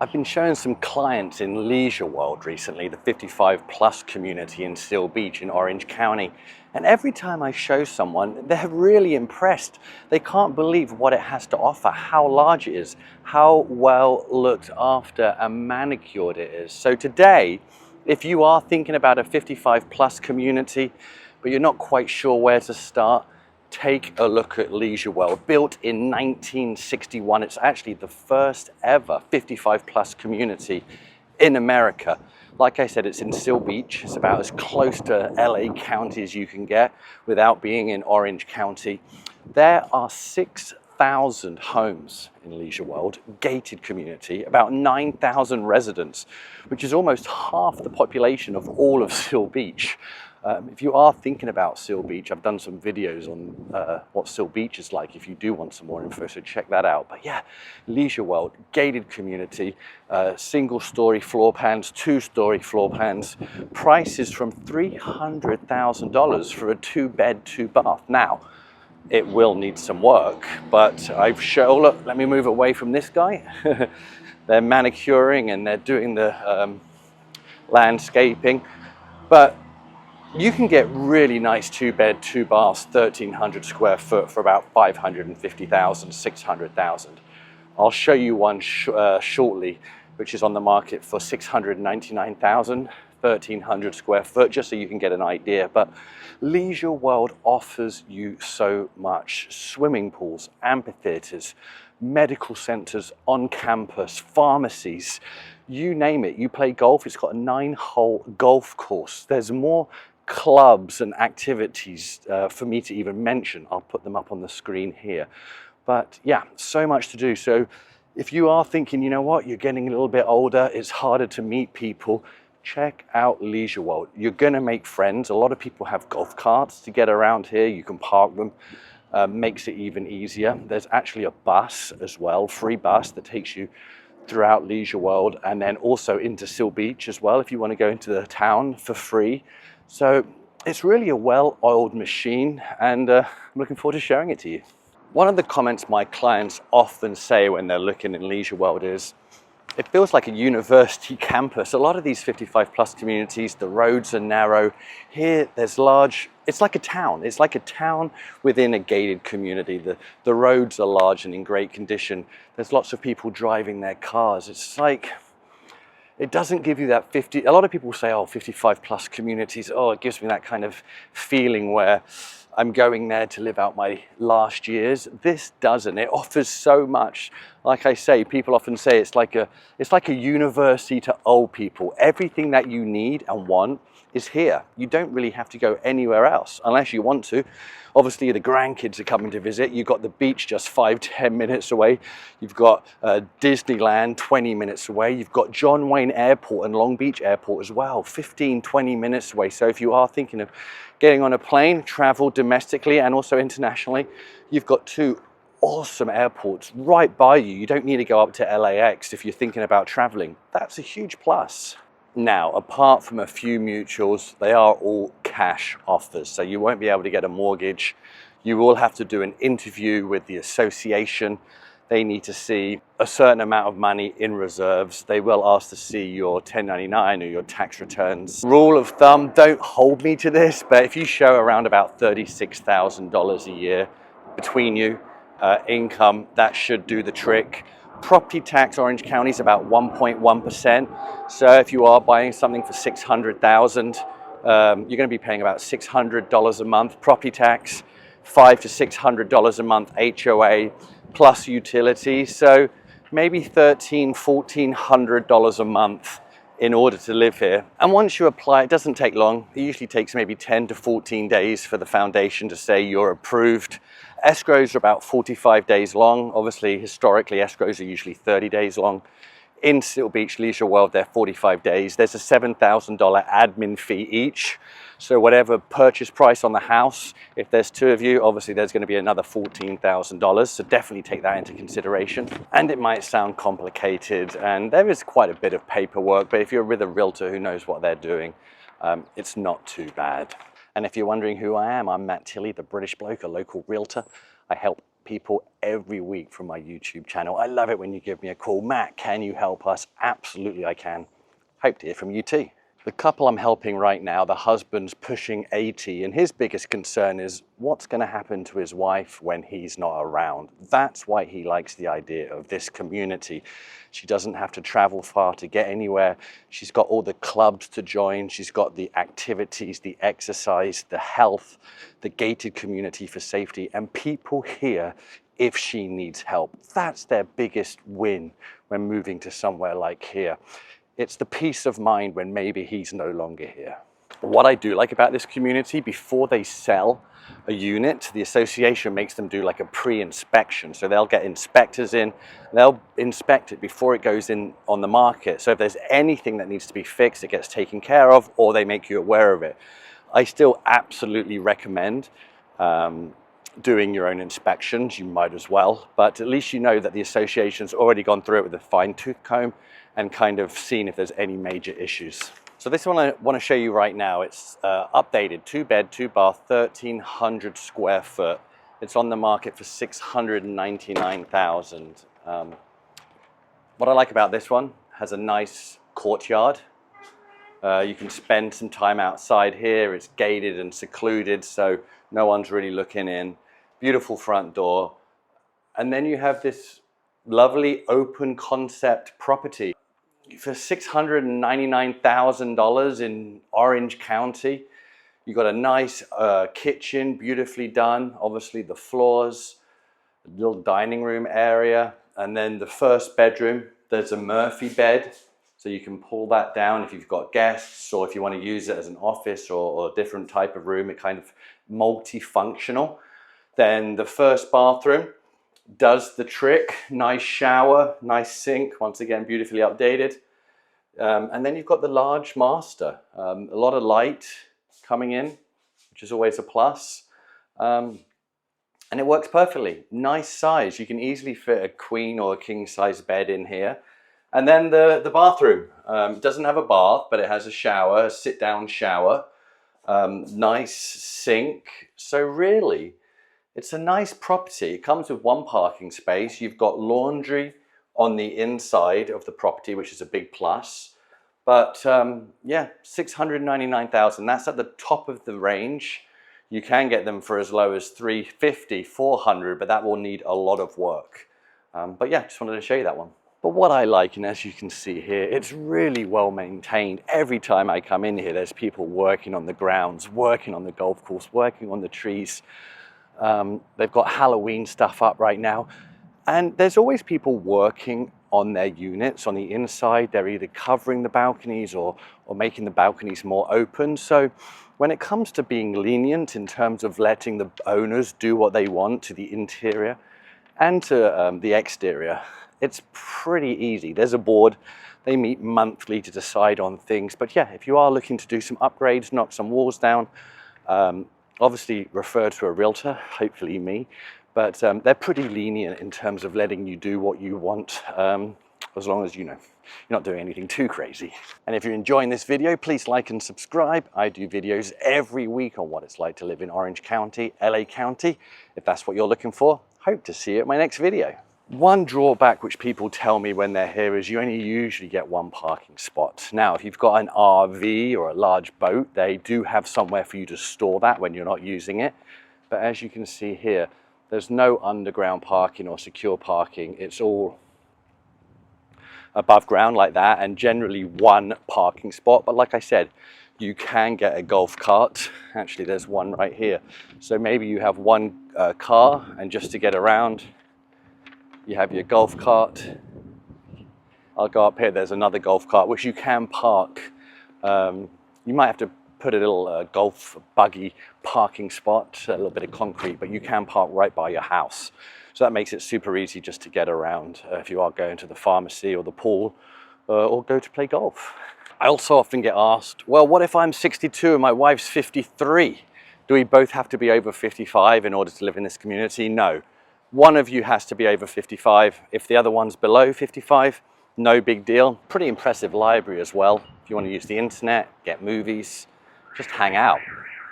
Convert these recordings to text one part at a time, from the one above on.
I've been showing some clients in Leisure World recently, the 55 plus community in Seal Beach in Orange County. And every time I show someone, they're really impressed. They can't believe what it has to offer, how large it is, how well looked after and manicured it is. So today, if you are thinking about a 55 plus community, but you're not quite sure where to start, take a look at Leisure World. Built in 1961, it's actually the first ever 55 plus community in America. Like I said, it's in Seal Beach. It's about as close to LA County as you can get without being in Orange County. There are 6,000 homes in Leisure World, gated community, about 9,000 residents, which is almost half the population of all of Seal Beach. If you are thinking about Seal Beach, I've done some videos on what Seal Beach is like if you do want some more info, so check that out. But yeah, Leisure World, gated community, single-story floor plans, two-story floor plans, prices from $300,000 for a two-bed, two-bath. Now, it will need some work, but I've shown, look, let me move away from this guy. They're manicuring and they're doing the landscaping, but you can get really nice two-bed, two baths, 1,300 square foot for about 550,000, 600,000. I'll show you one shortly, which is on the market for 699,000, 1,300 square foot, just so you can get an idea. But Leisure World offers you so much: swimming pools, amphitheaters, medical centers on campus, pharmacies, you name it. You play golf, it's got a 9-hole golf course. There's more clubs and activities for me to even mention. I'll put them up on the screen here. But yeah, so much to do. So if you are thinking, you know what, you're getting a little bit older, it's harder to meet people, check out Leisure World. You're gonna make friends. A lot of people have golf carts to get around here. You can park them. Makes it even easier. There's actually a bus as well, free bus that takes you throughout Leisure World and then also into Seal Beach as well if you want to go into the town for free. So it's really a well-oiled machine, and I'm looking forward to showing it to you. One of the comments my clients often say when they're looking in Leisure World is, it feels like a university campus. A lot of these 55 plus communities, the roads are narrow. Here, there's large, it's like a town. It's like a town within a gated community. The roads are large and in great condition. There's lots of people driving their cars. It's like, it doesn't give you that 50, a lot of people say, oh, 55 plus communities, oh, it gives me that kind of feeling where I'm going there to live out my last years. This doesn't. It offers so much. Like I say, people often say it's like a university to old people. Everything that you need and want is here. You don't really have to go anywhere else unless you want to. Obviously, the grandkids are coming to visit. You've got the beach just 5-10 minutes away. You've got Disneyland 20 minutes away. You've got John Wayne Airport and Long Beach Airport as well, 15-20 minutes away. So if you are thinking of getting on a plane, travel domestically and also internationally, you've got two awesome airports right by you. You don't need to go up to LAX if you're thinking about traveling. That's a huge plus. Now, apart from a few mutuals, they are all cash offers, so you won't be able to get a mortgage. You will have to do an interview with the association. They need to see a certain amount of money in reserves. They will ask to see your 1099 or your tax returns. Rule of thumb, don't hold me to this, but if you show around about $36,000 a year between you, income, that should do the trick. Property tax, Orange County is about 1.1%. So if you are buying something for $600,000, you're going to be paying about $600 a month property tax, $500 to $600 a month HOA plus utilities. So maybe $1,300, $1,400 a month in order to live here. And once you apply, it doesn't take long. It usually takes maybe 10 to 14 days for the foundation to say you're approved. Escrows are about 45 days long. Obviously, historically, escrows are usually 30 days long. In Seal Beach, Leisure World, they're 45 days. There's a $7,000 admin fee each. So whatever purchase price on the house, if there's two of you, obviously there's going to be another $14,000. So definitely take that into consideration. And it might sound complicated, and there is quite a bit of paperwork, but if you're with a realtor who knows what they're doing, it's not too bad. And if you're wondering who I am, I'm Matt Tilley, the British bloke, a local realtor. I help people every week from my YouTube channel. I love it when you give me a call. Matt, can you help us? Absolutely I can. Hope to hear from you too. The couple I'm helping right now, the husband's pushing 80, and his biggest concern is what's going to happen to his wife when he's not around. That's why he likes the idea of this community. She doesn't have to travel far to get anywhere. She's got all the clubs to join. She's got the activities, the exercise, the health, the gated community for safety, and people here if she needs help. That's their biggest win when moving to somewhere like here. It's the peace of mind when maybe he's no longer here. What I do like about this community, before they sell a unit, the association makes them do like a pre-inspection. So they'll get inspectors in, they'll inspect it before it goes in on the market. So if there's anything that needs to be fixed, it gets taken care of, or they make you aware of it. I still absolutely recommend doing your own inspections. You might as well, but at least you know that the association's already gone through it with a fine-tooth comb and kind of seen if there's any major issues. So this one I want to show you right now. It's updated, 2-bed, 2-bath, 1,300 square foot. It's on the market for $699,000. What I like about this one, has a nice courtyard. You can spend some time outside here. It's gated and secluded, so no one's really looking in. Beautiful front door. And then you have this lovely open concept property. For $699,000 in Orange County, you got a nice kitchen, beautifully done. Obviously the floors, a little dining room area, and then the first bedroom, there's a Murphy bed, so you can pull that down if you've got guests or if you want to use it as an office or a different type of room. It kind of multifunctional. Then the first bathroom does the trick. Nice shower, nice sink, once again beautifully updated. And then you've got the large master. A lot of light coming in, which is always a plus. And it works perfectly. Nice size. You can easily fit a queen or a king size bed in here. And then the bathroom. It doesn't have a bath, but it has a shower, a sit down shower. Nice sink. So really, it's a nice property. It comes with one parking space. You've got laundry on the inside of the property, which is a big plus. But yeah, $699,000. That's at the top of the range. You can get them for as low as $350,000, $400,000, but that will need a lot of work. But yeah, just wanted to show you that one. But what I like, and as you can see here, it's really well maintained. Every time I come in here, there's people working on the grounds, working on the golf course, working on the trees. They've got Halloween stuff up right now. And there's always people working on their units on the inside. They're either covering the balconies or making the balconies more open. So when it comes to being lenient in terms of letting the owners do what they want to the interior and to the exterior, it's pretty easy. There's a board. They meet monthly to decide on things. But yeah, if you are looking to do some upgrades, knock some walls down, obviously refer to a realtor, hopefully me. But they're pretty lenient in terms of letting you do what you want, as long as you know you're not doing anything too crazy. And if you're enjoying this video, please like and subscribe. I do videos every week on what it's like to live in Orange County, LA County. If that's what you're looking for, hope to see you at my next video. One drawback which people tell me when they're here is you only usually get one parking spot. Now, if you've got an RV or a large boat, they do have somewhere for you to store that when you're not using it. But as you can see here, there's no underground parking or secure parking. It's all above ground like that, and generally one parking spot. But like I said, you can get a golf cart. Actually, there's one right here. So maybe you have one car, and just to get around, you have your golf cart. I'll go up here, there's another golf cart, which you can park. You might have to put a little golf buggy parking spot, a little bit of concrete, but you can park right by your house. So that makes it super easy just to get around if you are going to the pharmacy or the pool or go to play golf. I also often get asked, well, what if I'm 62 and my wife's 53? Do we both have to be over 55 in order to live in this community? No. One of you has to be over 55. If the other one's below 55, no big deal. Pretty impressive library as well. If you want to use the internet, get movies, just hang out.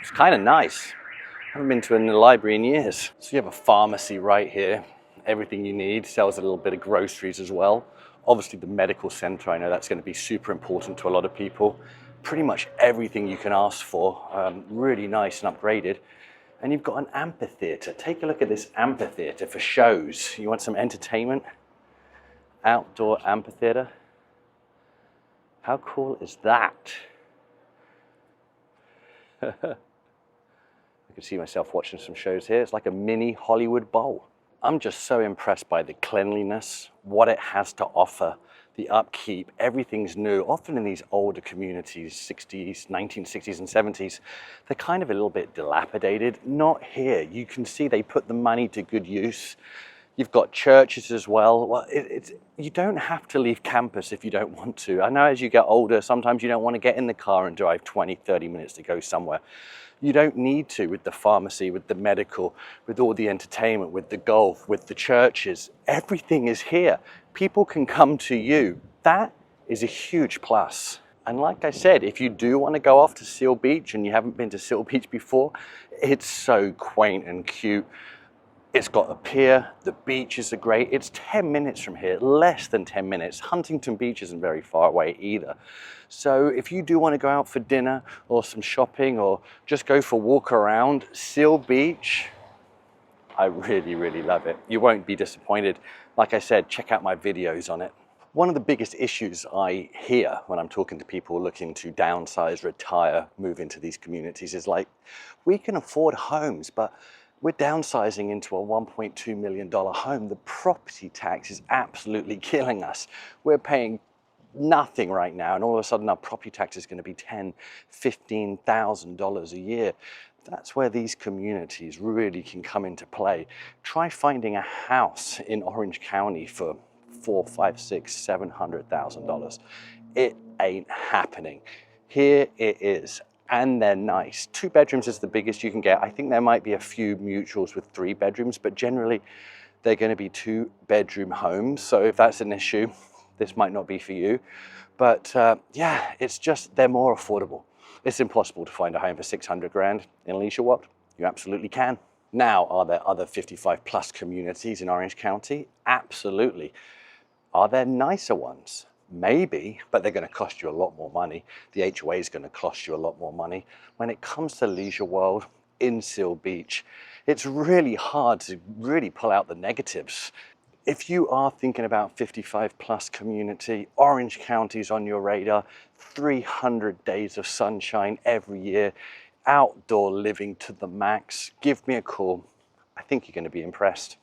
It's kind of nice. Haven't been to a library in years. So you have a pharmacy right here. Everything you need, sells a little bit of groceries as well. Obviously the medical center, I know that's going to be super important to a lot of people. Pretty much everything you can ask for, really nice and upgraded. And you've got an amphitheater. Take a look at this amphitheater for shows. You want some entertainment? Outdoor amphitheater. How cool is that? I can see myself watching some shows here. It's like a mini Hollywood Bowl. I'm just so impressed by the cleanliness, what it has to offer, the upkeep, everything's new. Often in these older communities, 60s, 1960s and 70s, they're kind of a little bit dilapidated. Not here. You can see they put the money to good use. You've got churches as well. Well, you don't have to leave campus if you don't want to. I know as you get older, sometimes you don't want to get in the car and drive 20, 30 minutes to go somewhere. You don't need to with the pharmacy, with the medical, with all the entertainment, with the golf, with the churches. Everything is here. People can come to you. That is a huge plus. And like I said, if you do want to go off to Seal Beach and you haven't been to Seal Beach before, it's so quaint and cute. It's got a pier, the beaches are great. It's 10 minutes from here, less than 10 minutes. Huntington Beach isn't very far away either. So if you do want to go out for dinner or some shopping or just go for a walk around, Seal Beach, I really, really love it. You won't be disappointed. Like I said, check out my videos on it. One of the biggest issues I hear when I'm talking to people looking to downsize, retire, move into these communities is like, we can afford homes, but we're downsizing into a $1.2 million home. The property tax is absolutely killing us. We're paying nothing right now, and all of a sudden our property tax is going to be $10,000, $15,000 a year. That's where these communities really can come into play. Try finding a house in Orange County for $400,000, $500,000, $600,000, $700,000. It ain't happening. Here it is. And they're nice. 2 bedrooms is the biggest you can get. I think there might be a few mutuals with 3 bedrooms, but generally they're going to be 2-bedroom homes. So if that's an issue, this might not be for you. But yeah, it's just, they're more affordable. It's impossible to find a home for 600 grand in Leisure World. You absolutely can. Now, are there other 55 plus communities in Orange County? Absolutely. Are there nicer ones? Maybe, but they're going to cost you a lot more money. The HOA is going to cost you a lot more money. When it comes to Leisure World in Seal Beach, it's really hard to really pull out the negatives. If you are thinking about 55 plus community, Orange County's on your radar, 300 days of sunshine every year, outdoor living to the max, give me a call. I think you're going to be impressed.